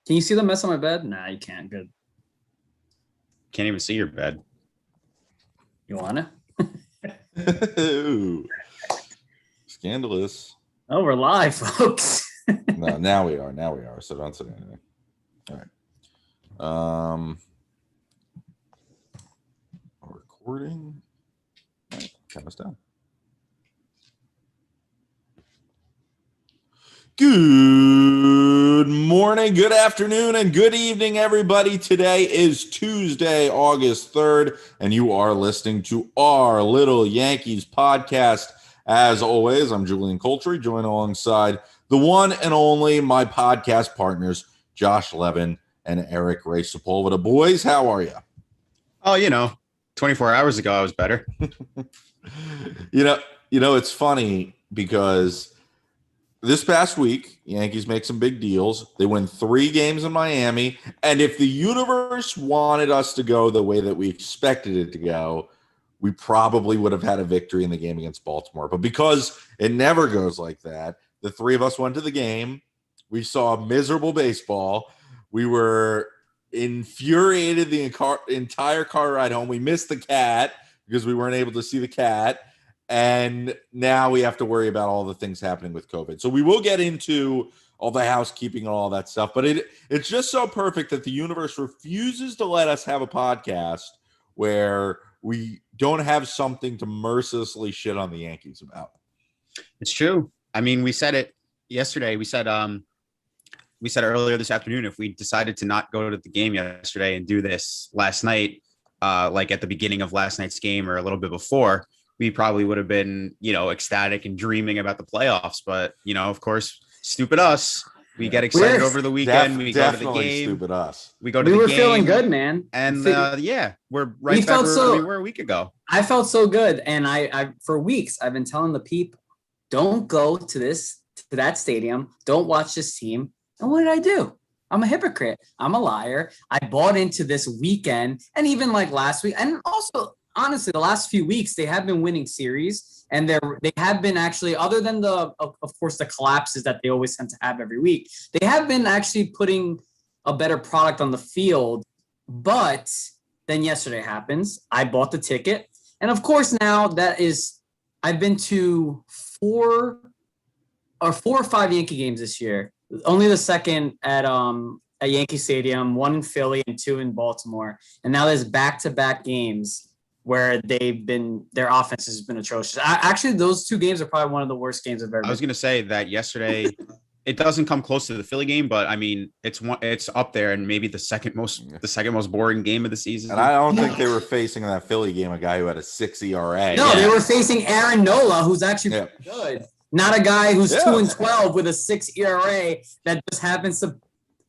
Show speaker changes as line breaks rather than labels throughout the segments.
Can you see the mess on my bed? Nah, you can't. Good.
Can't even see your bed.
You want it?
Ooh, scandalous.
Oh, we're live, folks.
No, now we are. So don't say anything. All right. Recording. All right, count us down. Good morning, good afternoon, and good evening, everybody. Today is Tuesday, August 3rd, and you are listening to our Little Yankees podcast. As always, I'm Julian Coultry, joined alongside the one and only my podcast partners, Josh Levin and Eric Ray Sepulveda. Boys, how are you?
Oh, 24 hours ago, I was better.
You know, it's funny because this past week, Yankees make some big deals. They win 3 games in Miami. And if the universe wanted us to go the way that we expected it to go, we probably would have had a victory in the game against Baltimore. But because it never goes like that, the 3 of us went to the game. We saw miserable baseball. We were infuriated the entire car ride home. We missed the cat because we weren't able to see the cat. And now we have to worry about all the things happening with COVID. So we will get into all the housekeeping and all that stuff. But it's just so perfect that the universe refuses to let us have a podcast where we don't have something to mercilessly shit on the Yankees about.
It's true. I mean, we said it yesterday. We said earlier this afternoon, if we decided to not go to the game yesterday and do this last night, like at the beginning of last night's game or a little bit before, we probably would have been, ecstatic and dreaming about the playoffs. But, of course, stupid us. We get excited over the weekend. We go to the game.
Stupid us.
We go to the game.
We were feeling good, man.
And we're right back where we were a week ago.
I felt so good. And I for weeks, I've been telling the people, don't go to that stadium. Don't watch this team. And what did I do? I'm a hypocrite. I'm a liar. I bought into this weekend. And even like last week. And also, honestly, the last few weeks, they have been winning series, and they have been actually, other than of course, the collapses that they always tend to have every week, they have been actually putting a better product on the field. But then yesterday happens. I bought the ticket. And of course, now I've been to 4 or 5 Yankee games this year. Only the second at Yankee Stadium, 1 in Philly and 2 in Baltimore. And now there's back-to-back games where their offense has been atrocious. Actually, those 2 games are probably one of the worst games I've ever been.
I was going to say that yesterday, it doesn't come close to the Philly game, but I mean, it's up there and maybe the second most boring game of the season.
And I don't think they were facing in that Philly game a guy who had a 6 ERA.
No, they were facing Aaron Nola, who's actually good. Not a guy who's 2-12 with a 6 ERA that just happens to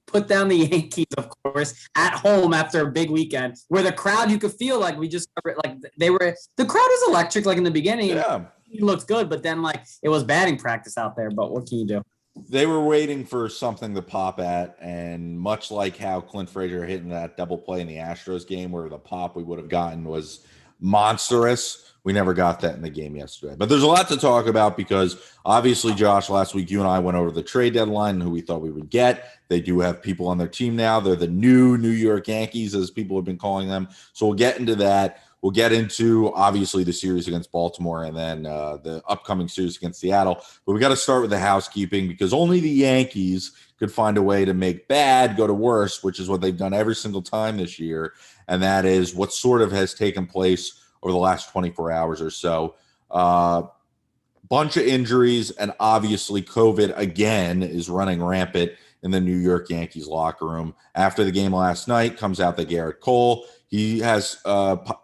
put down the Yankees, of course, at home after a big weekend where the crowd, you could feel like the crowd is electric, like in the beginning.
Yeah.
He looked good, but then like it was batting practice out there. But what can you do?
They were waiting for something to pop at, and much like how Clint Frazier hit in that double play in the Astros game where the pop we would have gotten was monstrous, we never got that in the game yesterday. But there's a lot to talk about because obviously, Josh, last week you and I went over the trade deadline and who we thought we would get. They do have people on their team now. They're the new New York Yankees, as people have been calling them. So we'll get into that. We'll get into, obviously, the series against Baltimore and then the upcoming series against Seattle. But we got to start with the housekeeping because only the Yankees could find a way to make bad go to worse, which is what they've done every single time this year. And that is what sort of has taken place over the last 24 hours or so. Bunch of injuries, and obviously COVID again is running rampant in the New York Yankees locker room. After the game last night, comes out that Garrett Cole, he has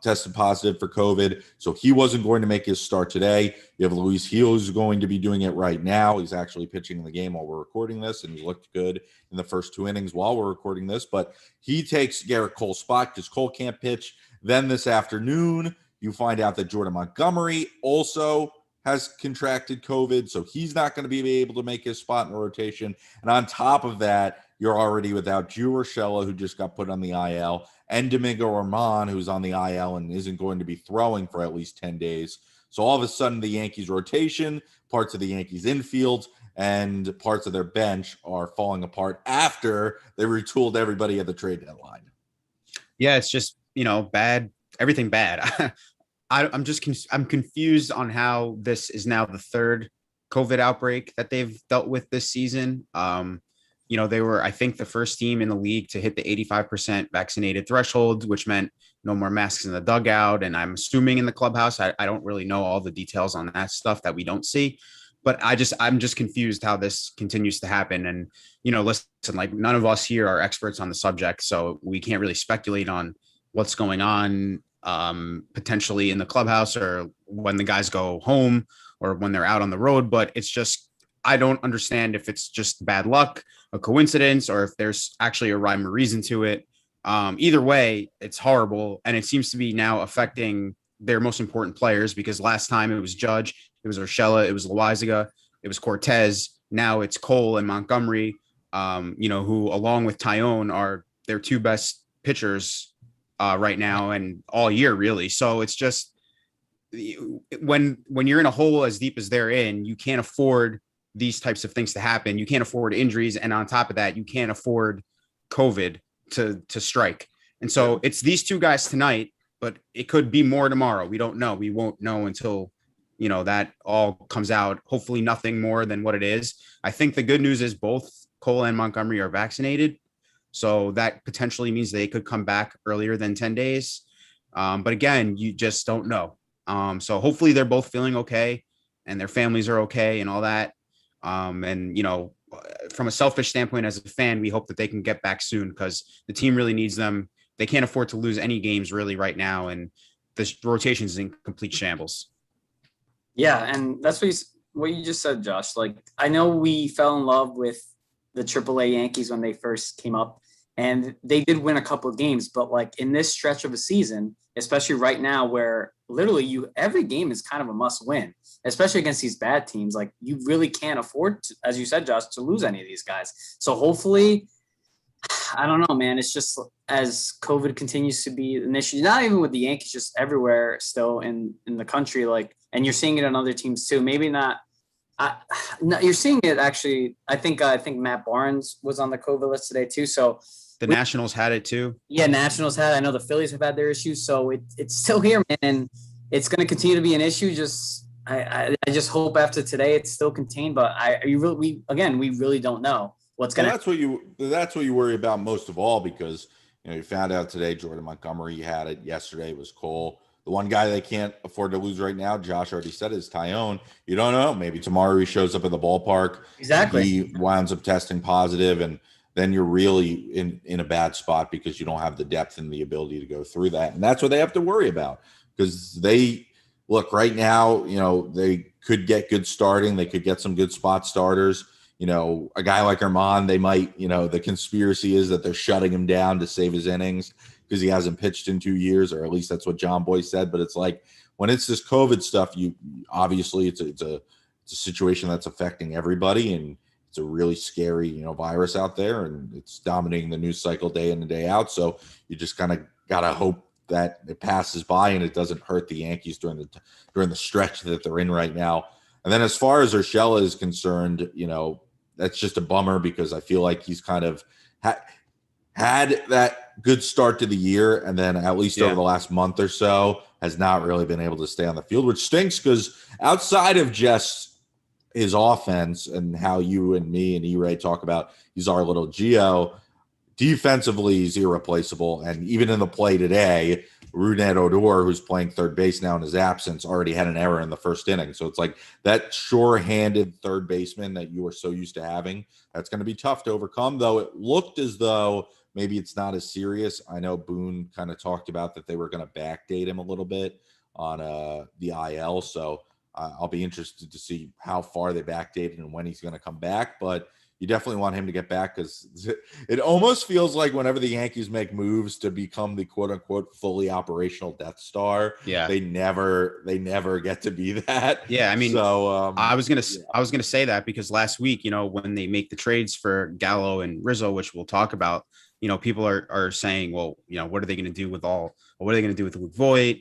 tested positive for COVID, so he wasn't going to make his start today. You have Luis Gil, who's going to be doing it right now. He's actually pitching in the game while we're recording this, and he looked good in the first 2 innings while we're recording this, but he takes Garrett Cole's spot because Cole can't pitch. Then this afternoon, you find out that Jordan Montgomery also has contracted COVID, so he's not going to be able to make his spot in the rotation. And on top of that, you're already without Gio Urshela, who just got put on the IL, and Domingo Germán, who's on the IL and isn't going to be throwing for at least 10 days. So all of a sudden, the Yankees rotation, parts of the Yankees infield, and parts of their bench are falling apart after they retooled everybody at the trade deadline.
Yeah, it's just, bad, everything bad. I'm confused on how this is now the third COVID outbreak that they've dealt with this season. They were, I think, the first team in the league to hit the 85% vaccinated threshold, which meant no more masks in the dugout. And I'm assuming in the clubhouse. I don't really know all the details on that stuff that we don't see. But I'm just confused how this continues to happen. And, listen, like none of us here are experts on the subject, so we can't really speculate on what's going on potentially in the clubhouse or when the guys go home or when they're out on the road. But it's just, I don't understand if it's just bad luck, a coincidence, or if there's actually a rhyme or reason to it. Either way, it's horrible. And it seems to be now affecting their most important players, because last time it was Judge, it was Urshela, it was Loizaga, it was Cortez. Now it's Cole and Montgomery, who along with Tyone are their two best pitchers right now and all year, really. So it's just when you're in a hole as deep as they're in, you can't afford these types of things to happen. You can't afford injuries. And on top of that, you can't afford COVID to strike. And so it's these two guys tonight, but it could be more tomorrow. We don't know. We won't know until, that all comes out. Hopefully nothing more than what it is. I think the good news is both Cole and Montgomery are vaccinated. So that potentially means they could come back earlier than 10 days. But again, you just don't know. So hopefully they're both feeling okay and their families are okay and all that. From a selfish standpoint, as a fan, we hope that they can get back soon because the team really needs them. They can't afford to lose any games really right now. And the rotation is in complete shambles.
Yeah. And that's what you just said, Josh. Like, I know we fell in love with the AAA Yankees when they first came up, and they did win a couple of games, but like in this stretch of a season, especially right now where literally every game is kind of a must win, especially against these bad teams. Like, you really can't afford to, as you said, Josh, to lose any of these guys. So hopefully, I don't know, man. It's just as COVID continues to be an issue, not even with the Yankees, just everywhere still in the country. Like, and you're seeing it on other teams too. Maybe not. No, you're seeing it actually. I think Matt Barnes was on the COVID list today too. So
the Nationals had it too.
Yeah, Nationals had. I know the Phillies have had their issues, so it's still here, man. And it's going to continue to be an issue. Just I just hope after today it's still contained. But we really don't know what's going
to. That's what you worry about most of all, because you found out today Jordan Montgomery had it. Yesterday it was Cole. The one guy they can't afford to lose right now, Josh already said, is Tyone. You don't know. Maybe tomorrow he shows up at the ballpark.
Exactly.
He winds up testing positive, and then you're really in a bad spot because you don't have the depth and the ability to go through that. And that's what they have to worry about, because they look right now, they could get good starting. They could get some good spot starters. A guy like Armand, they might, the conspiracy is that they're shutting him down to save his innings because he hasn't pitched in 2 years, or at least that's what John Boy said. But it's like, when it's this COVID stuff, obviously it's a situation that's affecting everybody, and it's a really scary, virus out there, and it's dominating the news cycle day in and day out. So you just kind of got to hope that it passes by and it doesn't hurt the Yankees during the stretch that they're in right now. And then as far as Urshela is concerned, that's just a bummer, because I feel like he's kind of had that good start to the year, and then at least over the last month or so has not really been able to stay on the field, which stinks, because outside of just his offense and how you and me and E-Ray talk about he's our little Geo, defensively he's irreplaceable. And even in the play today, Rougned Odor, who's playing third base now in his absence, already had an error in the first inning. So it's like that sure-handed third baseman that you are so used to having, that's going to be tough to overcome, though it looked as though maybe it's not as serious. I know Boone kind of talked about that they were going to backdate him a little bit on the IL. So I'll be interested to see how far they backdated and when he's going to come back. But you definitely want him to get back, because it almost feels like whenever the Yankees make moves to become the quote unquote fully operational Death Star, they never get to be that.
Yeah. I mean,
so
I was going to say that, because last week, when they make the trades for Gallo and Rizzo, which we'll talk about, people are saying, well, what are they going to do with Luke Voigt?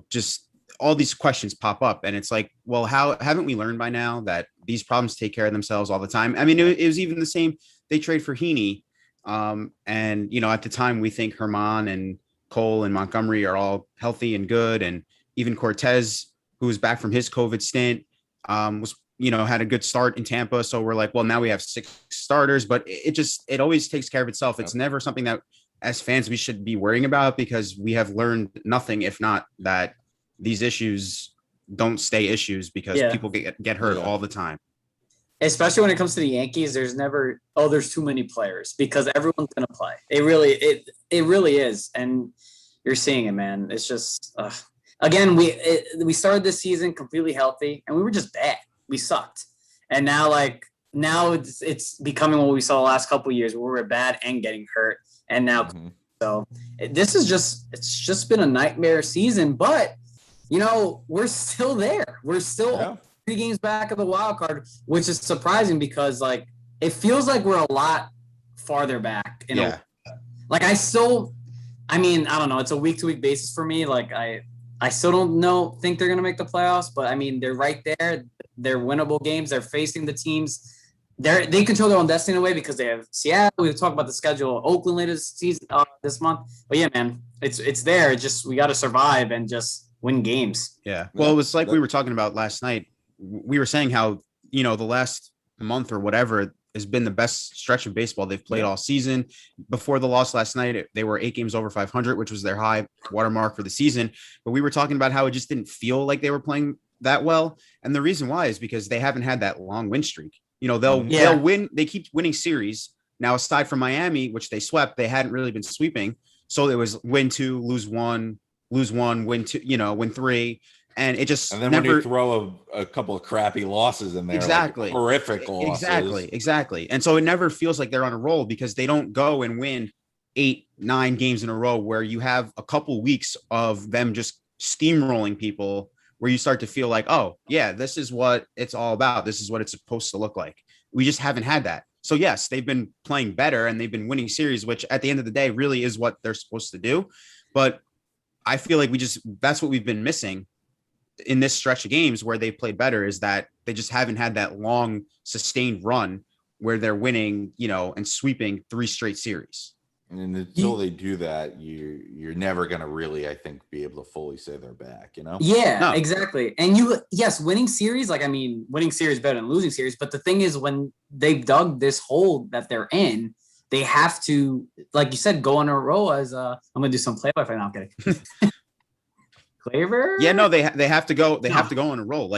Just all these questions pop up, and it's like, well, haven't we learned by now that these problems take care of themselves all the time. I mean, it was even the same. They trade for Heaney. And, at the time we think Herman and Cole and Montgomery are all healthy and good. And even Cortez, who was back from his COVID stint, was, had a good start in Tampa. So we're like, well, now we have 6 starters, but it always takes care of itself. It's never something that as fans we should be worrying about, because we have learned nothing, if not that these issues don't stay issues, because people get hurt all the time.
Especially when it comes to the Yankees, there's never, there's too many players, because everyone's going to play. It really is. And you're seeing it, man. It's just, again, we started this season completely healthy and we were just bad. We sucked. And now it's becoming what we saw the last couple of years, where we're bad and getting hurt. And now, so it's just been a nightmare season, but we're still there. We're still 3 games back of the wild card, which is surprising, because it feels like we're a lot farther back. I don't know. It's a week to week basis for me. I still don't think they're going to make the playoffs, but I mean, they're right there. They're winnable games. They're facing the teams. They control their own destiny in a way, because they have Seattle. We'll talk about the schedule. Oakland later this season, this month. But yeah, man, it's there. It's just, we got to survive and just win games.
Yeah. Well, it was like we were talking about last night. We were saying how, the last month or whatever has been the best stretch of baseball they've played all season. Before the loss last night, they were 8 games over 500, which was their high watermark for the season. But we were talking about how it just didn't feel like they were playing that well. And the reason why is because they haven't had that long win streak. They'll win. They keep winning series. Now, aside from Miami, which they swept, they hadn't really been sweeping. So it was win 2, lose 1, win 2, win 3. And it just,
and then when you throw a couple of crappy losses in there,
exactly,
horrific losses,
exactly. And so it never feels like they're on a roll, because they don't go and win 8, 9 games in a row, where you have a couple weeks of them just steamrolling people, where you start to feel like, oh yeah, this is what it's all about. This is what it's supposed to look like. We just haven't had that. So yes, they've been playing better and they've been winning series, which at the end of the day really is what they're supposed to do. But I feel like that's what we've been missing in this stretch of games where they played better, is that they just haven't had that long sustained run where they're winning, and sweeping 3 straight series.
And until they do that, you're never going to really, I think, be able to fully say they're back,
Yeah, no. Exactly. And winning series, winning series better than losing series. But the thing is, when they've dug this hole that they're in, they have to, like you said, go on a roll as I'm going to do some play-by-play. No, I'm kidding. Flavor?
Yeah, no, they have to go. They have to go on a roll.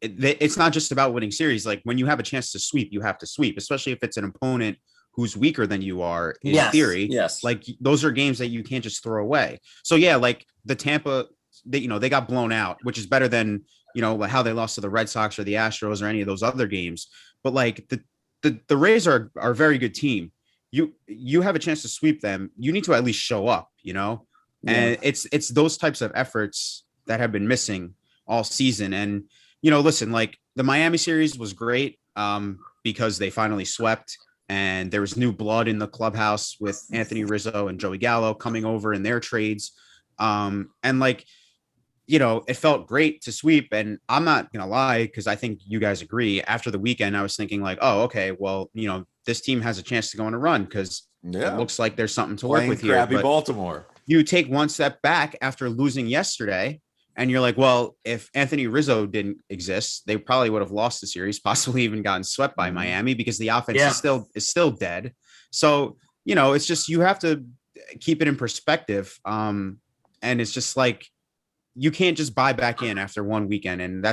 It's not just about winning series. Like, when you have a chance to sweep, you have to sweep, especially if it's an opponent who's weaker than you are in theory.
Yes.
Like, those are games that you can't just throw away. So yeah, like the Tampa, they got blown out, which is better than, how they lost to the Red Sox or the Astros or any of those other games. But like the Rays are a very good team. You have a chance to sweep them. You need to at least show up, and it's those types of efforts that have been missing all season. And, listen, like the Miami series was great because they finally swept, and there was new blood in the clubhouse with Anthony Rizzo and Joey Gallo coming over in their trades. And it felt great to sweep. And I'm not going to lie, because I think you guys agree, after the weekend, I was thinking like, oh, okay, well, this team has a chance to go on a run, because it looks like there's something to work with here.
Crappy Baltimore.
You take one step back after losing yesterday, and you're like, well, if Anthony Rizzo didn't exist, they probably would have lost the series, possibly even gotten swept by Miami, because the offense is still dead. So, it's just, you have to keep it in perspective. And it's just like, you can't just buy back in after one weekend. And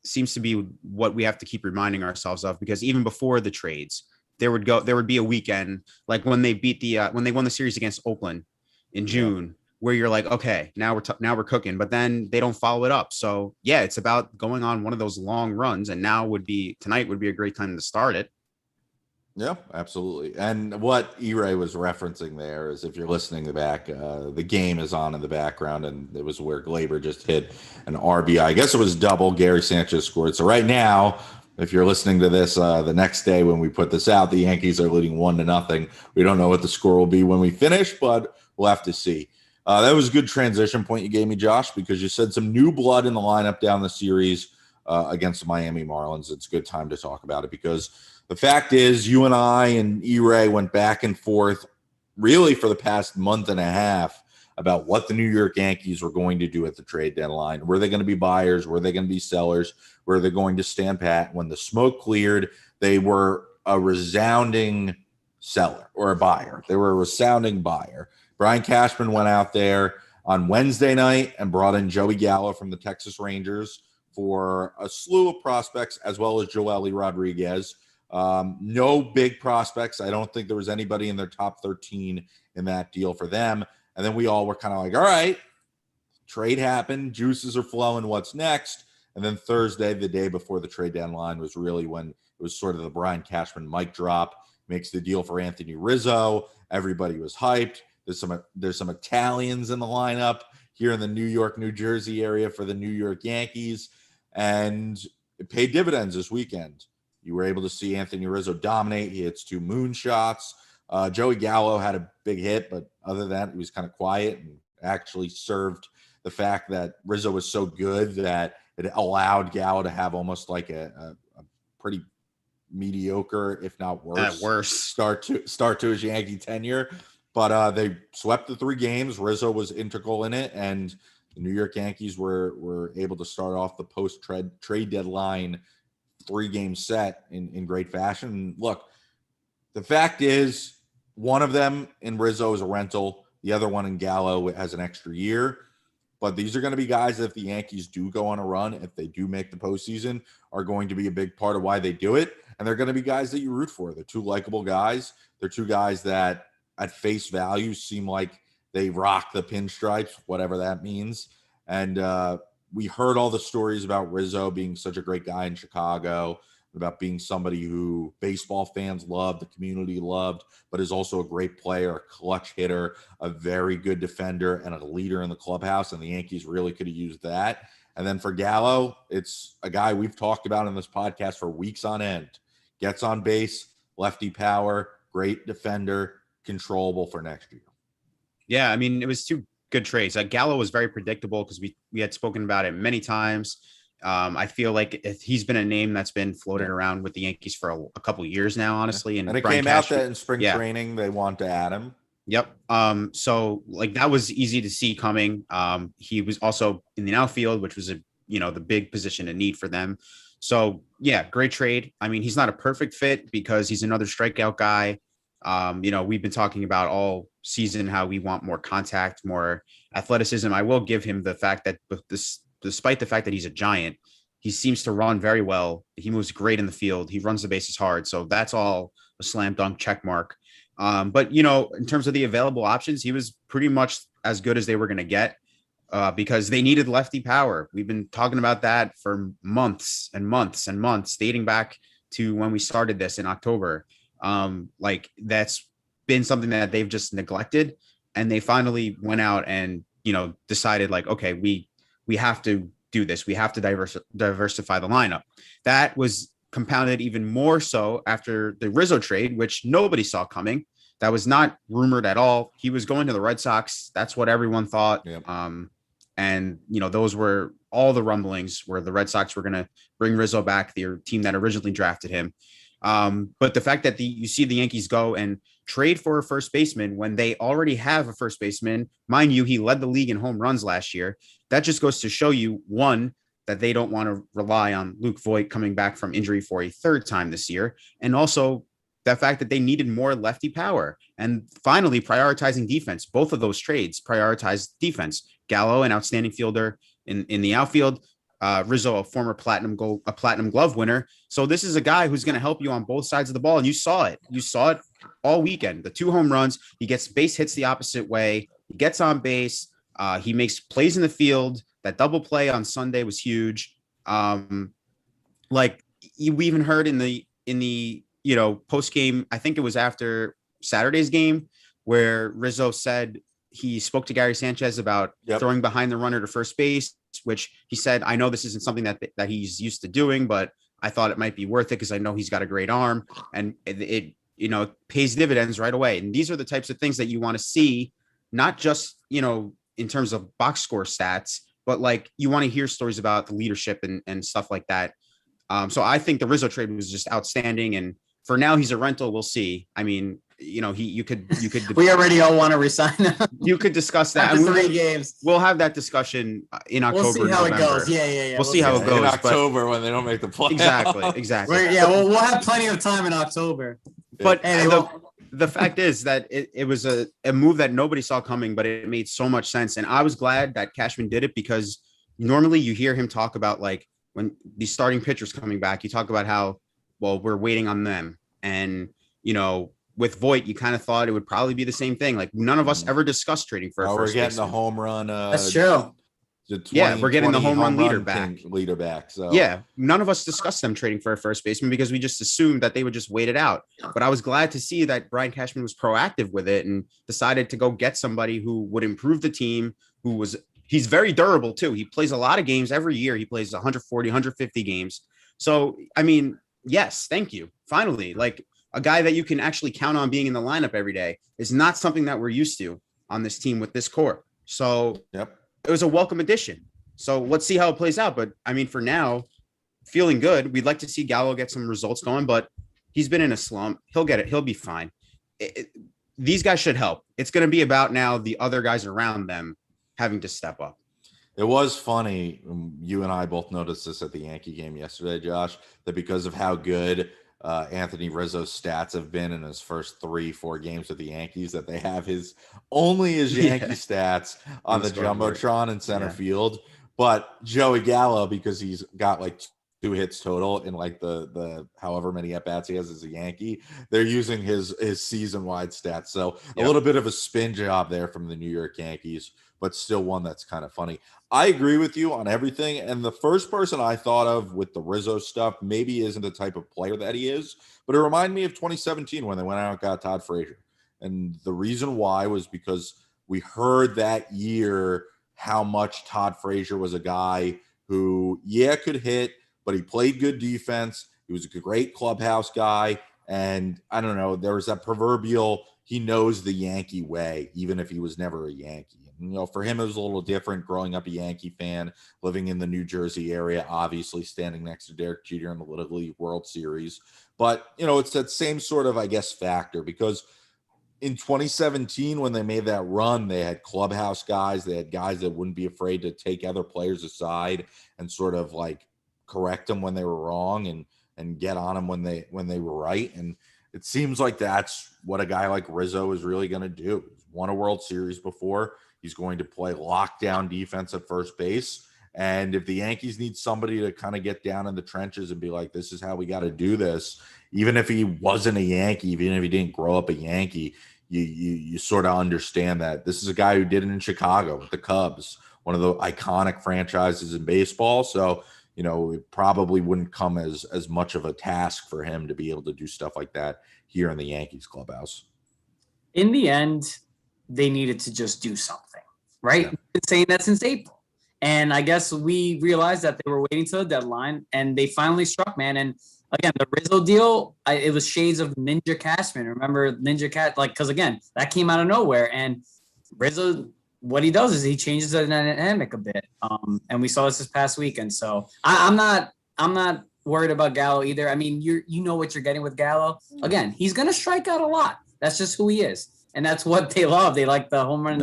seems to be what we have to keep reminding ourselves of, because even before the trades, there would be a weekend, like when they when they won the series against Oakland in June, where you're like, okay, now we're cooking, but then they don't follow it up. So yeah, it's about going on one of those long runs, and tonight would be a great time to start it.
Yeah, absolutely. And what E-Ray was referencing there is, if you're listening back, the game is on in the background, and it was where Glaber just hit an RBI. I guess it was double. Gary Sanchez scored. So right now, if you're listening to this the next day when we put this out, the Yankees are leading 1-0. We don't know what the score will be when we finish, but we'll have to see. That was a good transition point you gave me, Josh, because you said some new blood in the lineup down the series. against the Miami Marlins. It's a good time to talk about it because the fact is, you and I and E-Ray went back and forth really for the past month and a half about what the New York Yankees were going to do at the trade deadline. Were they going to be buyers? Were they going to be sellers? Were they going to stand pat? When the smoke cleared, they were a resounding seller or a buyer. They were a resounding buyer. Brian Cashman went out there on Wednesday night and brought in Joey Gallo from the Texas Rangers for a slew of prospects, as well as Joely Rodriguez. No big prospects. I don't think there was anybody in their top 13 in that deal for them. And then we all were kind of like, all right, trade happened. Juices are flowing. What's next? And then Thursday, the day before the trade deadline, was really when it was sort of the Brian Cashman mic drop. Makes the deal for Anthony Rizzo. Everybody was hyped. There's some Italians in the lineup here in the New York, New Jersey area for the New York Yankees. And it paid dividends this weekend. You were able to see Anthony Rizzo dominate. He hits 2 moonshots. Joey Gallo had a big hit, but other than that, he was kind of quiet and actually served the fact that Rizzo was so good that it allowed Gallo to have almost like a pretty mediocre, if not worse, start to his Yankee tenure. But they swept the 3 games. Rizzo was integral in it, and the New York Yankees were able to start off the post-trade deadline 3-game set in great fashion. And look, the fact is, one of them in Rizzo is a rental. The other one in Gallo has an extra year. But these are going to be guys that if the Yankees do go on a run, if they do make the postseason, are going to be a big part of why they do it. And they're going to be guys that you root for. They're 2 likable guys. They're 2 guys that at face value seem like they rock the pinstripes, whatever that means. And we heard all the stories about Rizzo being such a great guy in Chicago, about being somebody who baseball fans loved, the community loved, but is also a great player, a clutch hitter, a very good defender, and a leader in the clubhouse. And the Yankees really could have used that. And then for Gallo, it's a guy we've talked about in this podcast for weeks on end. Gets on base, lefty power, great defender, controllable for next year.
Yeah, I mean, it was 2 good trades. Gallo was very predictable because we had spoken about it many times. I feel like he's been a name that's been floated around with the Yankees for a couple of years now, honestly. And
it
Brian
came out that in spring training they want to add him.
Yep. So like that was easy to see coming. He was also in the outfield, which was the big position of need for them. So yeah, great trade. I mean, he's not a perfect fit because he's another strikeout guy. We've been talking about all season how we want more contact, more athleticism. I will give him the fact that despite the fact that he's a giant, he seems to run very well. He moves great in the field. He runs the bases hard. So that's all a slam dunk check mark. But in terms of the available options, he was pretty much as good as they were going to get because they needed lefty power. We've been talking about that for months and months and months, dating back to when we started this in October. That's been something that they've just neglected, and they finally went out and decided like, okay, we have to do this. We have to diversify the lineup. That was compounded even more so after the Rizzo trade, which nobody saw coming. That was not rumored at all. He was going to the Red Sox. That's what everyone thought.
Yep.
And those were all the rumblings where the Red Sox were going to bring Rizzo back, their team that originally drafted him. But the fact that you see the Yankees go and trade for a first baseman when they already have a first baseman, mind you, he led the league in home runs last year. That just goes to show you, one, that they don't want to rely on Luke Voit coming back from injury for a 3rd time this year. And also the fact that they needed more lefty power. And finally, prioritizing defense. Both of those trades prioritized defense. Gallo, an outstanding fielder in the outfield. Rizzo, a former platinum glove winner. So this is a guy who's going to help you on both sides of the ball. And you saw it all weekend. The 2 home runs, he gets base hits the opposite way. He gets on base. He makes plays in the field. That double play on Sunday was huge. We even heard in the post game, I think it was after Saturday's game, where Rizzo said he spoke to Gary Sanchez about throwing behind the runner to first base, which he said, I know this isn't something that he's used to doing, but I thought it might be worth it because I know he's got a great arm, and it pays dividends right away. And these are the types of things that you want to see, not just, in terms of box score stats, but like you want to hear stories about the leadership and stuff like that. So I think the Rizzo trade was just outstanding. And for now, he's a rental. We'll see. I mean, you could
we already all want to resign him.
You could discuss that.
After 3 games.
We'll have that discussion in October.
We'll see how
November.
it goes. Yeah.
We'll see how it goes
in October when they don't make the playoffs.
Exactly.
We'll have plenty of time in October.
But the fact is that it was a move that nobody saw coming, but it made so much sense. And I was glad that Cashman did it, because normally you hear him talk about, like, when these starting pitchers coming back, you talk about how, well, we're waiting on them. And, with Voit, you kind of thought it would probably be the same thing. Like, none of us ever discussed trading for a first
we're getting
baseman.
the home run.
That's true.
We're
getting the home run leader
back. So
none of us discussed them trading for a first baseman because we just assumed that they would just wait it out. But I was glad to see that Brian Cashman was proactive with it and decided to go get somebody who would improve the team, he's very durable too. He plays a lot of games every year. He plays 140, 150 games. So, I mean, yes, thank you. Finally, like, a guy that you can actually count on being in the lineup every day is not something that we're used to on this team with this core. So It was a welcome addition. So let's see how it plays out. But I mean, for now, feeling good. We'd like to see Gallo get some results going, but he's been in a slump. He'll get it. He'll be fine. These guys should help. It's going to be about now the other guys around them having to step up.
It was funny. You and I both noticed this at the Yankee game yesterday, Josh, that because of how good Anthony Rizzo's stats have been in his first 3-4 games with the Yankees, that they have his Yankee stats on the Jumbotron in center field. But Joey Gallo, because he's got like 2 hits total in like the however many at-bats he has as a Yankee, they're using his season-wide stats. So a little bit of a spin job there from the New York Yankees, but still one that's kind of funny. I agree with you on everything. And the first person I thought of with the Rizzo stuff maybe isn't the type of player that he is, but it reminded me of 2017 when they went out and got Todd Frazier. And the reason why was because we heard that year how much Todd Frazier was a guy who, could hit, but he played good defense. He was a great clubhouse guy. And I don't know, there was that proverbial, he knows the Yankee way, even if he was never a Yankee. And, for him, it was a little different growing up a Yankee fan, living in the New Jersey area, obviously standing next to Derek Jeter in the Little League World Series. But, it's that same sort of, I guess, factor, because in 2017, when they made that run, they had clubhouse guys. They had guys that wouldn't be afraid to take other players aside and sort of like correct them when they were wrong and get on them when they were right. And it seems like that's what a guy like Rizzo is really going to do. He's won a World Series before. He's going to play lockdown defense at first base. And if the Yankees need somebody to kind of get down in the trenches and be like, this is how we got to do this, even if he wasn't a Yankee, even if he didn't grow up a Yankee, you sort of understand that this is a guy who did it in Chicago with the Cubs, one of the iconic franchises in baseball. So, it probably wouldn't come as much of a task for him to be able to do stuff like that here in the Yankees clubhouse.
In the end, they needed to just do something, right?
Yeah.
We've been saying that since April. And I guess we realized that they were waiting till the deadline, and they finally struck, man. And again, the Rizzo deal, it was shades of Ninja Cashman. Remember Ninja Cat? Because again, that came out of nowhere. And Rizzo, what he does is he changes the dynamic a bit. And we saw this past weekend. So I'm not worried about Gallo either. I mean, you know what you're getting with Gallo. Again, he's going to strike out a lot. That's just who he is. And that's what they love. They like the home run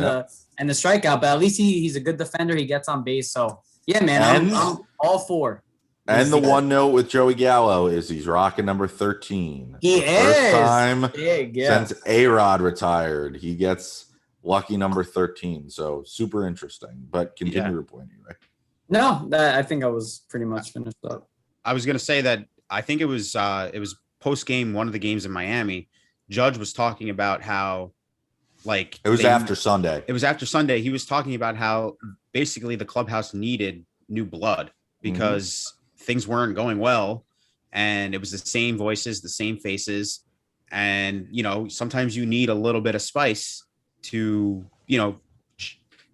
and the strikeout, but at least he's a good defender. He gets on base. So, yeah, man, I'm all for.
And the one note with Joey Gallo is he's rocking number 13.
He is.
First time
big,
since A-Rod retired. He gets lucky number 13. So, super interesting. But continue your point, right?
No, I think I was pretty much finished up.
I was going to say that I think it was post-game, one of the games in Miami. Judge was talking about how, like,
it was after Sunday.
It was after Sunday. He was talking about how basically the clubhouse needed new blood because things weren't going well, and it was the same voices, the same faces, and sometimes you need a little bit of spice to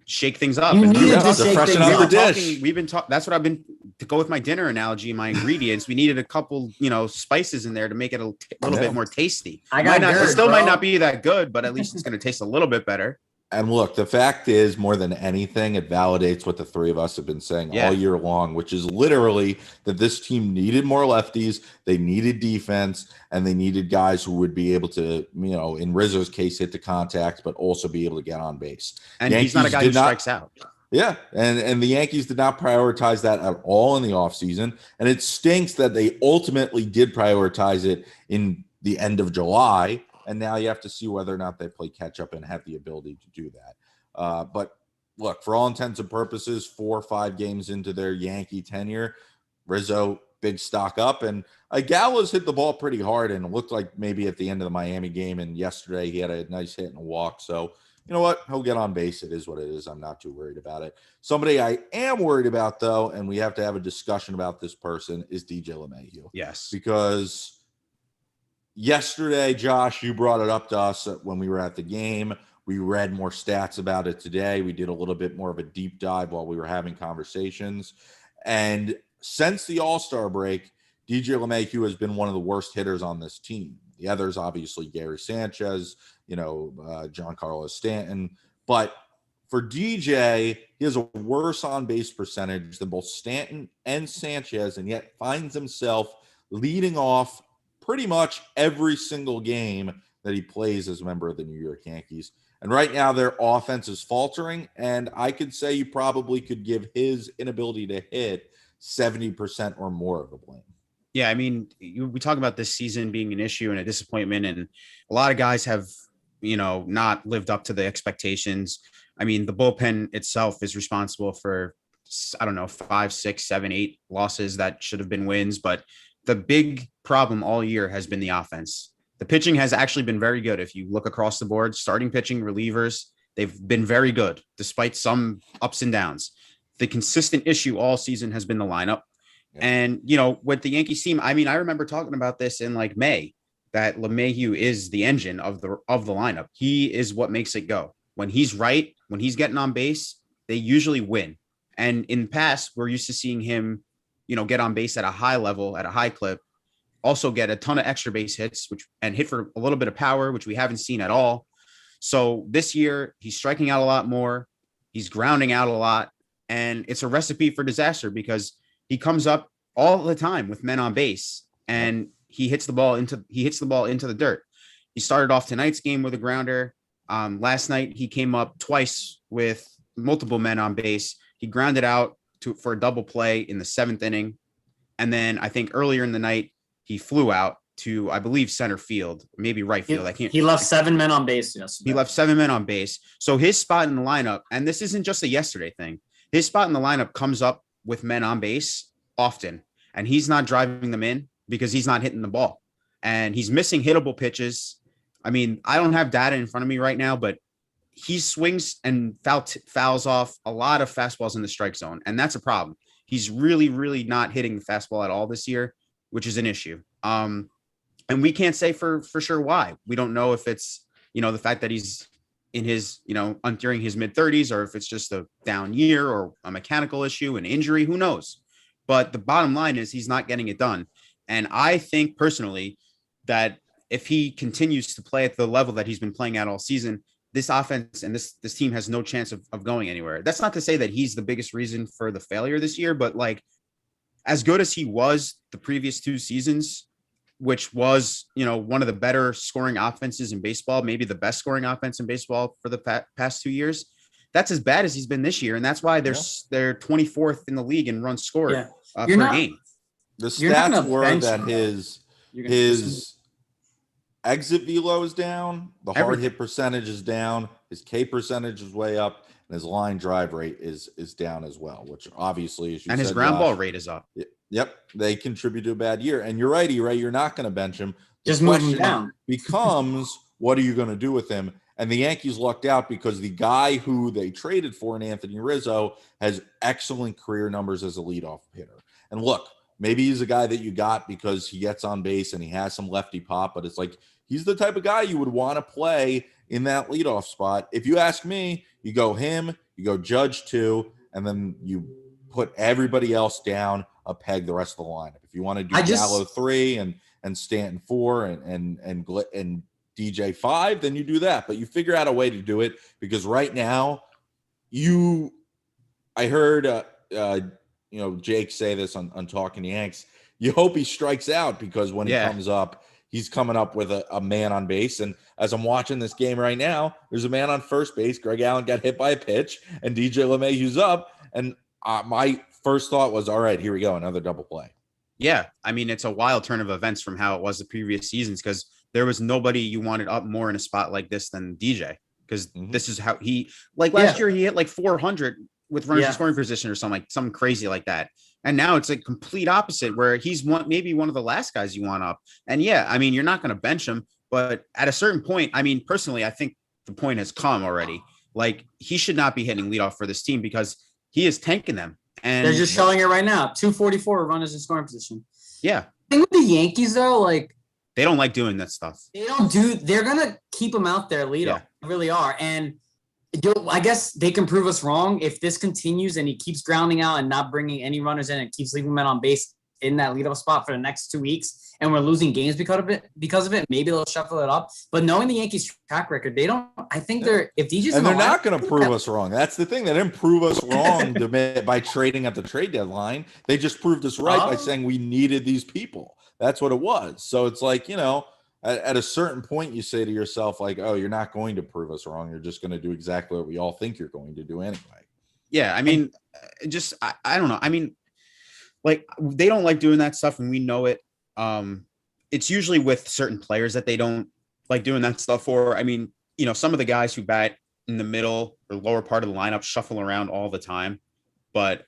shake things up.
You
and
needed to shake things up.
We've been talking. That's what I've been, to go with my dinner analogy. My ingredients. We needed a couple, spices in there to make it a little bit more tasty.
It still
might not be that good, but at least it's going to taste a little bit better.
And look, the fact is, more than anything, it validates what the three of us have been saying all
Yeah.
year long, which is literally that this team needed more lefties, they needed defense, and they needed guys who would be able to, in Rizzo's case, hit the contact, but also be able to get on base.
And he's not a guy who strikes out.
Yeah, and the Yankees did not prioritize that at all in the offseason. And it stinks that they ultimately did prioritize it in the end of July. And now you have to see whether or not they play catch up and have the ability to do that. But look, for all intents and purposes, 4 or 5 games into their Yankee tenure, Rizzo, big stock up. And Gallo's hit the ball pretty hard, and it looked like maybe at the end of the Miami game and yesterday he had a nice hit and a walk. So, you know what? He'll get on base. It is what it is. I'm not too worried about it. Somebody I am worried about, though, and we have to have a discussion about this person, is DJ LeMahieu.
Yes.
Because yesterday, Josh, you brought it up to us when we were at the game. We read more stats about it today. We did a little bit more of a deep dive while we were having conversations. And since the All-Star break, DJ LeMahieu has been one of the worst hitters on this team. The others, obviously, Gary Sanchez, Giancarlo Stanton. But for DJ, he has a worse on-base percentage than both Stanton and Sanchez, and yet finds himself leading off pretty much every single game that he plays as a member of the New York Yankees. And right now their offense is faltering, and I could say you probably could give his inability to hit 70% or more of the blame.
Yeah, I mean, we talk about this season being an issue and a disappointment, and a lot of guys have, not lived up to the expectations. I mean, the bullpen itself is responsible for, 5, 6, 7, 8 losses that should have been wins. But the big problem all year has been the offense. The pitching has actually been very good. If you look across the board, starting pitching, relievers, they've been very good despite some ups and downs. The consistent issue all season has been the lineup. Yeah. And, with the Yankees team, I mean, I remember talking about this in like May, that LeMahieu is the engine of the lineup. He is what makes it go. When he's right, when he's getting on base, they usually win. And in the past, we're used to seeing him, get on base at a high level, at a high clip, also get a ton of extra base hits, and hit for a little bit of power, which we haven't seen at all. So this year, he's striking out a lot more. He's grounding out a lot. And it's a recipe for disaster because he comes up all the time with men on base, and he hits the ball into the dirt. He started off tonight's game with a grounder. Last night, he came up twice with multiple men on base. He grounded out for a double play in the 7th inning. And then I think earlier in the night, he flew out to, I believe, center field, maybe right field.
He left 7 men on base yesterday.
He left 7 men on base. So his spot in the lineup, and this isn't just a yesterday thing, his spot in the lineup comes up with men on base often, and he's not driving them in because he's not hitting the ball. And he's missing hittable pitches. I mean, I don't have data in front of me right now, but he swings and fouls off a lot of fastballs in the strike zone, and that's a problem. He's really, really not hitting the fastball at all this year, which is an issue. And we can't say for sure why. We don't know if it's, the fact that he's in his, during his mid-30s, or if it's just a down year or a mechanical issue, an injury, who knows? But the bottom line is he's not getting it done. And I think personally that if he continues to play at the level that he's been playing at all season, this offense and this team has no chance of going anywhere. That's not to say that he's the biggest reason for the failure this year, but like, as good as he was the previous 2 seasons, which was, one of the better scoring offenses in baseball, maybe the best scoring offense in baseball for the past 2 years, that's as bad as he's been this year. And that's why they're 24th in the league in runs scored per game.
The stats were that his exit velo is down, the hard hit percentage is down, his K percentage is way up, and his line drive rate is down as well, which obviously, as you said,
his ground ball rate is up.
Yep, they contribute to a bad year. And you're right, E-Ray, you're not going to bench him.
Just move him down.
Becomes, what are you going to do with him? And the Yankees lucked out because the guy who they traded for in Anthony Rizzo has excellent career numbers as a leadoff hitter. And look, maybe he's a guy that you got because he gets on base and he has some lefty pop, but it's like he's the type of guy you would want to play in that leadoff spot. If you ask me, you go him, you go Judge 2, and then you put everybody else down a peg the rest of the lineup. If you want to do Gallo 3 and Stanton 4 and DJ 5, then you do that. But you figure out a way to do it because right now, I heard, Jake say this on Talking Yanks. You hope he strikes out because when he comes up, he's coming up with a man on base. And as I'm watching this game right now, there's a man on first base. Greg Allen got hit by a pitch, and DJ LeMahieu's up. And my first thought was, all right, here we go, another double play.
Yeah, I mean, it's a wild turn of events from how it was the previous seasons because there was nobody you wanted up more in a spot like this than DJ because this is how he last year he hit like 400 with runners in scoring position or something crazy like that. And now it's a complete opposite where he's maybe one of the last guys you want up. And I mean, you're not going to bench him, but at a certain point, I mean, personally, I think the point has come already. Like he should not be hitting leadoff for this team because he is tanking them. And
they're just showing it right now. 244 runners in scoring position.
Yeah.
The thing with the Yankees though, like
they don't like doing that stuff.
They're gonna keep him out there leadoff. Yeah. They really are. And I guess they can prove us wrong if this continues and he keeps grounding out and not bringing any runners in and keeps leaving men on base in that leadoff spot for the next 2 weeks. And we're losing games because of it. Maybe they'll shuffle it up. But knowing the Yankees track record, they don't. I think if DJ's
and they're not going to prove us wrong. That's the thing. They didn't prove us wrong by trading at the trade deadline. They just proved us right by saying we needed these people. That's what it was. So it's like, at a certain point, you say to yourself, like, oh, you're not going to prove us wrong. You're just going to do exactly what we all think you're going to do anyway.
Yeah, I mean, I don't know. I mean, like they don't like doing that stuff, and we know it. It's usually with certain players that they don't like doing that stuff for. I mean, some of the guys who bat in the middle or lower part of the lineup shuffle around all the time. But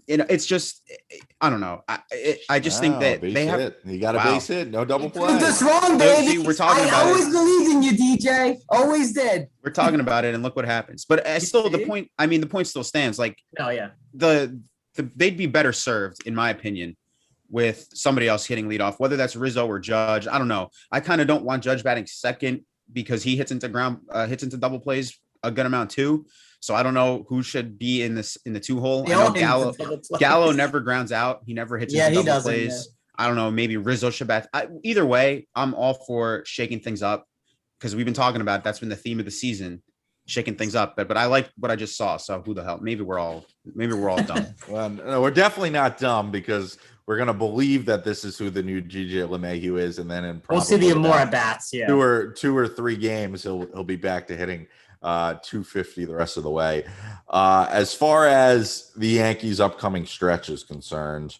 it's just I don't know. I just think that they have
you got a base hit, no double play.
That's wrong, baby.
We're talking about
I always believed in you, DJ. Always did.
We're talking about it, and look what happens. But the point. I mean, the point still stands. Like,
oh yeah,
they'd be better served, in my opinion, with somebody else hitting leadoff, whether that's Rizzo or Judge. I don't know. I kind of don't want Judge batting second because he hits into double plays a good amount too. So I don't know who should be in the 2 hole. I know Gallo never grounds out. He never hits into double plays. Yeah. I don't know. Maybe Rizzo should bat. Either way, I'm all for shaking things up because we've been talking about that's been the theme of the season, shaking things up. But I like what I just saw. So who the hell? Maybe we're all dumb.
Well, no, we're definitely not dumb because we're gonna believe that this is who the new DJ LeMahieu is, and then
we'll see the more at bats. Yeah,
two or three games, he'll be back to hitting 250 the rest of the way. As far as the Yankees' upcoming stretch is concerned,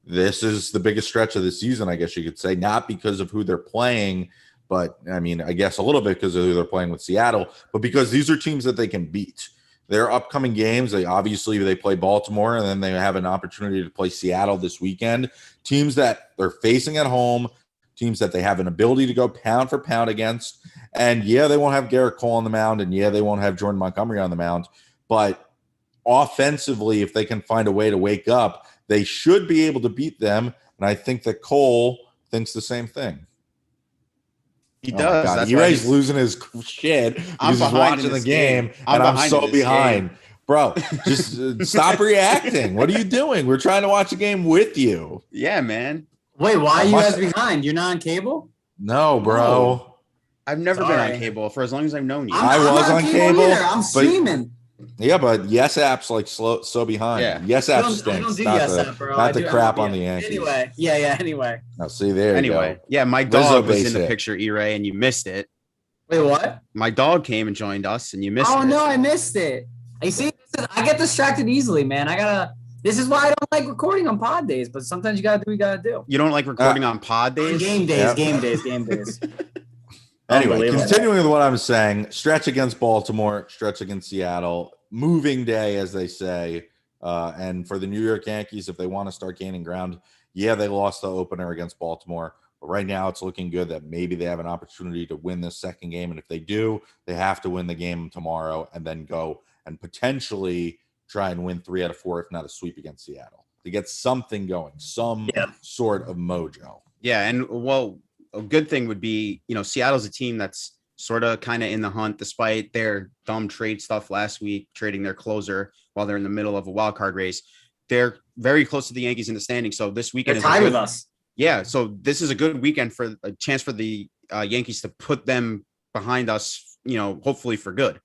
this is the biggest stretch of the season, I guess you could say, not because of who they're playing, but I mean, I guess a little bit because of who they're playing with Seattle, but because these are teams that they can beat. Their upcoming games, they play Baltimore, and then they have an opportunity to play Seattle this weekend. Teams that they're facing at home, teams that they have an ability to go pound for pound against. And they won't have Garrett Cole on the mound, and they won't have Jordan Montgomery on the mound. But offensively, if they can find a way to wake up, they should be able to beat them. And I think that Cole thinks the same thing.
He does.
That's he's losing his shit. He's watching the game, and I'm so behind. Bro, just stop reacting. What are you doing? We're trying to watch a game with you.
Yeah, man.
Wait, why are you guys behind? You're not on cable?
No, bro.
No. I've never been on cable for as long as I've known you.
I was on cable.
I'm streaming.
Yeah, but Yes App's like so behind. Yeah. Yes App stinks. Not the crap on the Yankees.
Anyway, Anyway.
Now see there.
Anyway, my dog was in the picture, E-Ray, and you missed it.
Wait, what?
My dog came and joined us, and you missed it.
Oh no, I missed it. You see, I get distracted easily, man. This is why I don't like recording on pod days, but sometimes you gotta do what you gotta do.
You don't like recording on pod days?
Game days.
Anyway, continuing with what I'm saying, stretch against Baltimore, stretch against Seattle, moving day, as they say. And for the New York Yankees, if they want to start gaining ground, they lost the opener against Baltimore. But right now it's looking good that maybe they have an opportunity to win this second game. And if they do, they have to win the game tomorrow and then go and potentially try and win 3 out of 4, if not a sweep against Seattle, to get something going, some sort of mojo.
Yeah, and a good thing would be, Seattle's a team that's sort of kind of in the hunt despite their dumb trade stuff last week, trading their closer while they're in the middle of a wild card race. They're very close to the Yankees in the standing. So this weekend
is tied with us.
Yeah. So this is a good weekend for a chance for the Yankees to put them behind us, hopefully for good.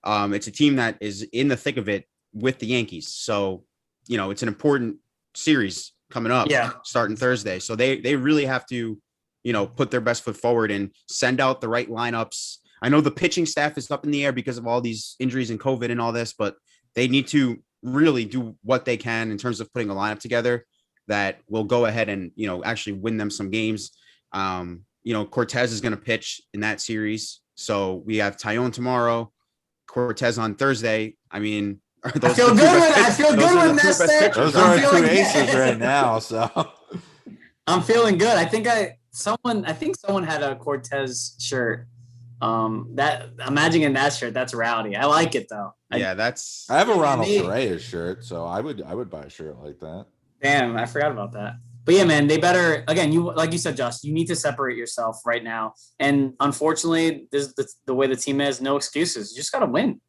It's a team that is in the thick of it with the Yankees. So, it's an important series coming up starting Thursday. So they really have to, put their best foot forward and send out the right lineups. I know the pitching staff is up in the air because of all these injuries and COVID and all this, but they need to really do what they can in terms of putting a lineup together that will go ahead and, actually win them some games. Cortez is going to pitch in that series. So we have Tyone tomorrow, Cortez on Thursday. I mean,
I feel good when that's there. Those are our two aces right now. So
I'm feeling good. I think someone had a Cortez shirt. That imagining that shirt, that's rowdy. I like it though.
I have a Ronald Correa shirt, so I would buy a shirt like that.
Damn, I forgot about that. But yeah, man, they better, again, like you said, Josh, you need to separate yourself right now. And unfortunately, this is the way the team is, no excuses. You just got to win.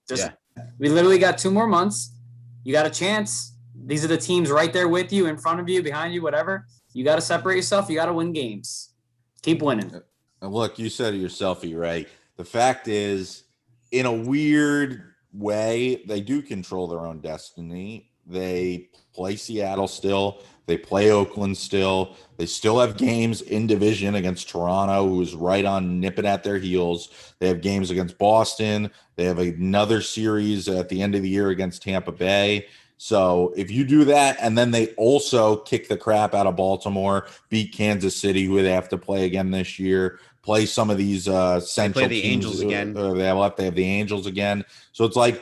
We literally got 2 more months. You got a chance. These are the teams right there with you, in front of you, behind you, whatever. You got to separate yourself. You got to win games. Keep winning.
And look, you said it yourself, Ray. The fact is, in a weird way, they do control their own destiny. They play Seattle still. They play Oakland still. They still have games in division against Toronto, who is right on nipping at their heels. They have games against Boston. They have another series at the end of the year against Tampa Bay. So if you do that, and then they also kick the crap out of Baltimore, beat Kansas City, who they have to play again this year, play some of these central
play the
teams.
Angels again.
They have the Angels again. So it's like,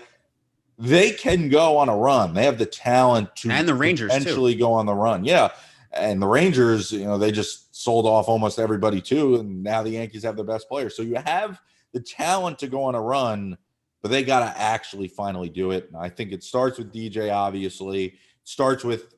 they can go on a run. They have the talent to
and the Rangers
potentially go on the run. Yeah. And the Rangers, they just sold off almost everybody too. And now the Yankees have the best players. So you have the talent to go on a run, but they got to actually finally do it. And I think it starts with DJ, obviously. It starts with,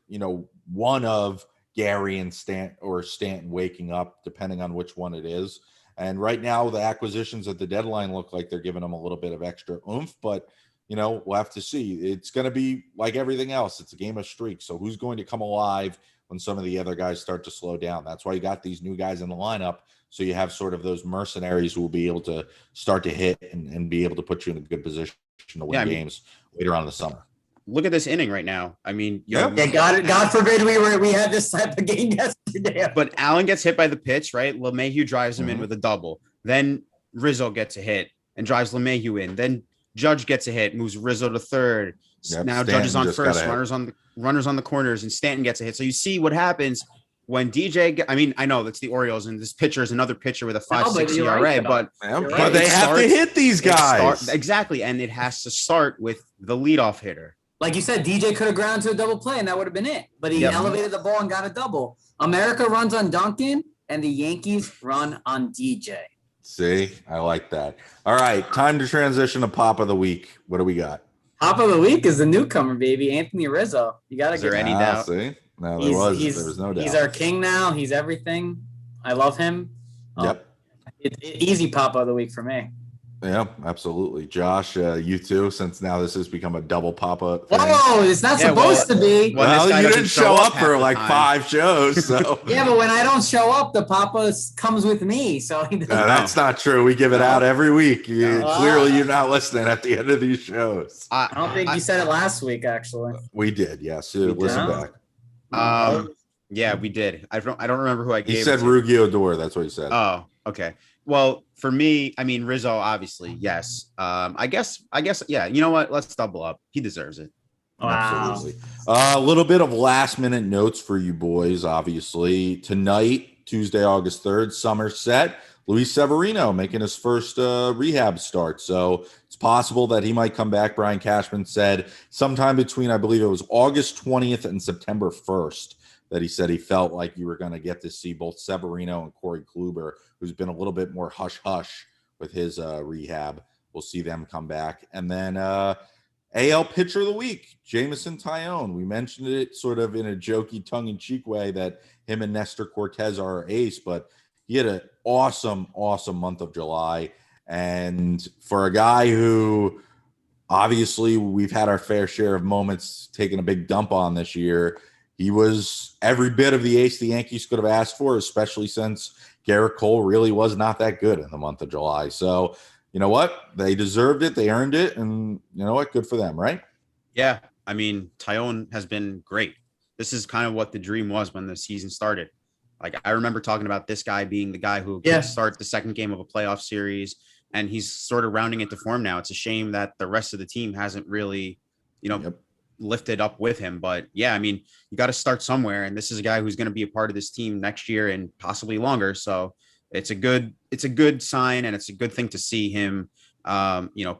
one of Gary and Stanton waking up, depending on which one it is. And right now, the acquisitions at the deadline look like they're giving them a little bit of extra oomph, but we'll have to see. It's going to be like everything else. It's a game of streaks. So who's going to come alive when some of the other guys start to slow down? That's why you got these new guys in the lineup. So you have sort of those mercenaries who will be able to start to hit and be able to put you in a good position to win games later on in the summer.
Look at this inning right now. I mean,
God forbid we had this type of game yesterday.
But Allen gets hit by the pitch, right? LeMahieu drives him in with a double. Then Rizzo gets a hit and drives LeMahieu in. Then Judge gets a hit, moves Rizzo to third. Now Stanton Judge is on first, runners on the corners, and Stanton gets a hit. So you see what happens when DJ. I know that's the Orioles, and this pitcher is another pitcher with a 5.6 ERA, but
they have to hit these guys
exactly, and it has to start with the leadoff hitter.
Like you said, DJ could have ground to a double play, and that would have been it. But he elevated the ball and got a double. America runs on Duncan, and the Yankees run on DJ.
See, I like that. All right, time to transition to Pop of the Week. What do we got?
Pop of the Week is the newcomer, baby, Anthony Rizzo. You got to get
any doubt?
See? No, there was no doubt.
He's our king now. He's everything. I love him.
Yep.
It's easy Pop of the Week for me.
Yeah, absolutely. Josh, you too, since now this has become a double pop-up
thing. Whoa, it's not supposed to be.
Well, you didn't show up for like 5 shows. So.
Yeah, but when I don't show up, the Papa comes with me. So
no, that's not true. We give it out every week. Clearly, you're not listening at the end of these shows.
I don't think you said it last week, actually.
We did, yes. Listen back.
Yeah, we did. I don't remember who I gave.
He said Rugi Odor. That's what he said.
Oh, okay. Well, for me, I mean, Rizzo, obviously, yes. I guess, yeah. You know what? Let's double up. He deserves it.
Wow.
Absolutely. A little bit of last-minute notes for you boys, obviously. Tonight, Tuesday, August 3rd, Somerset, Luis Severino making his first rehab start. So it's possible that he might come back. Brian Cashman said sometime between, I believe it was August 20th and September 1st, that he said he felt like you were going to get to see both Severino and Corey Kluber, who's been a little bit more hush-hush with his rehab. We'll see them come back. And then AL Pitcher of the Week, Jameson Taillon. We mentioned it sort of in a jokey, tongue-in-cheek way that him and Nestor Cortez are our ace, but he had an awesome, awesome month of July. And for a guy who obviously we've had our fair share of moments taking a big dump on this year, he was every bit of the ace the Yankees could have asked for, especially since Garrett Cole really was not that good in the month of July. So, you know what? They deserved it. They earned it. And you know what? Good for them, right?
Yeah. I mean, Tyone has been great. This is kind of what the dream was when the season started. Like, I remember talking about this guy being the guy who could start the second game of a playoff series, and he's sort of rounding into form now. It's a shame that the rest of the team hasn't really, lifted up with him. But yeah, I mean, you got to start somewhere, and this is a guy who's going to be a part of this team next year and possibly longer. So it's a good sign, and it's a good thing to see him,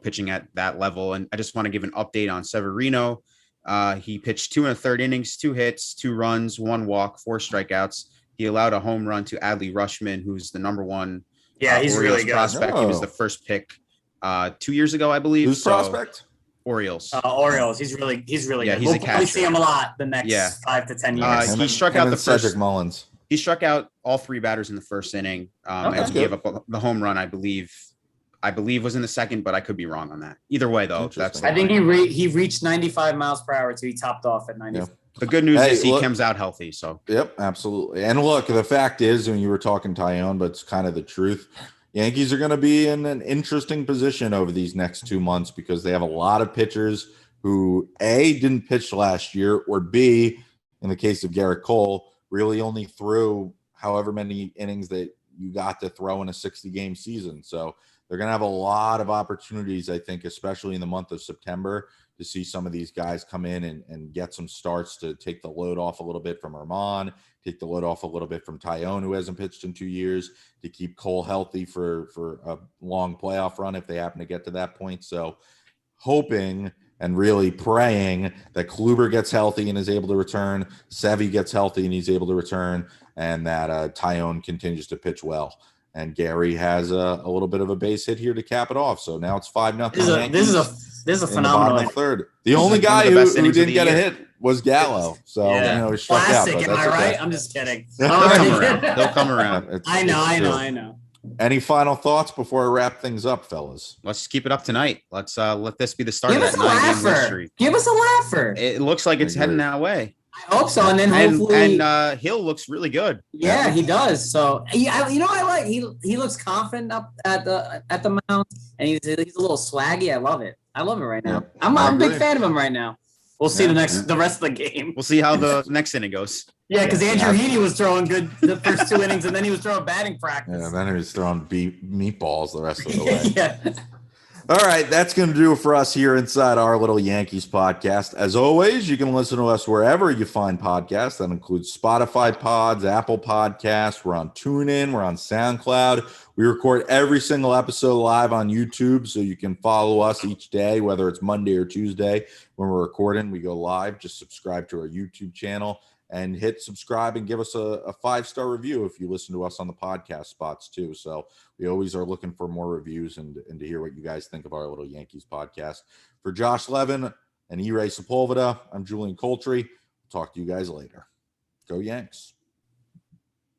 pitching at that level. And I just want to give an update on Severino. He pitched 2 1/3 innings, 2 hits, 2 runs, 1 walk, 4 strikeouts. He allowed a home run to Adley Rushman, who's the number 1
he's
Orioles
really good.
prospect. He was the first pick 2 years ago, I believe.
Who's prospect?
Orioles.
Orioles. He's really good.
He's
we'll
a
probably
catcher.
see him a lot the next 5 to 10 years.
He struck out the
Cedric
first.
Mullins.
He struck out all 3 batters in the first inning, and he gave up the home run. I believe was in the second, but I could be wrong on that. Either way, though, that's.
I think he reached 95 miles per hour, so he topped off at 90.
Yeah.
The good news is he comes out healthy. So.
Yep, absolutely. And look, the fact is, when you were talking Tyone, but it's kind of the truth. Yankees are going to be in an interesting position over these next 2 months because they have a lot of pitchers who A, didn't pitch last year, or B, in the case of Garrett Cole, really only threw however many innings that you got to throw in a 60-game season. So they're going to have a lot of opportunities, I think, especially in the month of September, to see some of these guys come in and get some starts to take the load off a little bit from Herman, take the load off a little bit from Tyone, who hasn't pitched in 2 years, to keep Cole healthy for a long playoff run if they happen to get to that point. So hoping and really praying that Kluber gets healthy and is able to return, Sevy gets healthy and he's able to return, and that Tyone continues to pitch well. And Gary has a little bit of a base hit here to cap it off. So now it's 5-0.
This is a phenomenal
third. The only guy who didn't get a hit was Gallo. So he struck
classic.
out. But
Am I right?
Okay.
I'm just kidding.
They'll come around.
I know.
Any final thoughts before I wrap things up, fellas?
Let's keep it up tonight. Let's let this be the start
Give
of
us
that
a
9-game win
laugher.
streak.
Give us a laugher.
It looks like it's heading that way.
I hope so, and then hopefully,
and Hill looks really good.
Yeah, he does. So I like he looks confident up at the mound, and he's a little swaggy. I love it right now.
Yep,
I'm a big fan of him right now. We'll see the rest of the game.
We'll see how the next inning goes.
Yeah, because Andrew Heaney was throwing good the first 2 innings, and then he was throwing batting practice.
Yeah, then he was throwing meatballs the rest of the way.
Yeah.
All right, that's going to do it for us here inside our little Yankees podcast. As always, you can listen to us wherever you find podcasts. That includes Spotify pods, Apple Podcasts. We're on TuneIn. We're on SoundCloud. We record every single episode live on YouTube, so you can follow us each day, whether it's Monday or Tuesday. When we're recording, we go live. Just subscribe to our YouTube channel and hit subscribe and give us a 5-star review if you listen to us on the podcast spots too. So we always are looking for more reviews and to hear what you guys think of our little Yankees podcast. For Josh Levin and E-Ray Sepulveda, I'm Julian Coltree. Talk to you guys later. Go Yanks.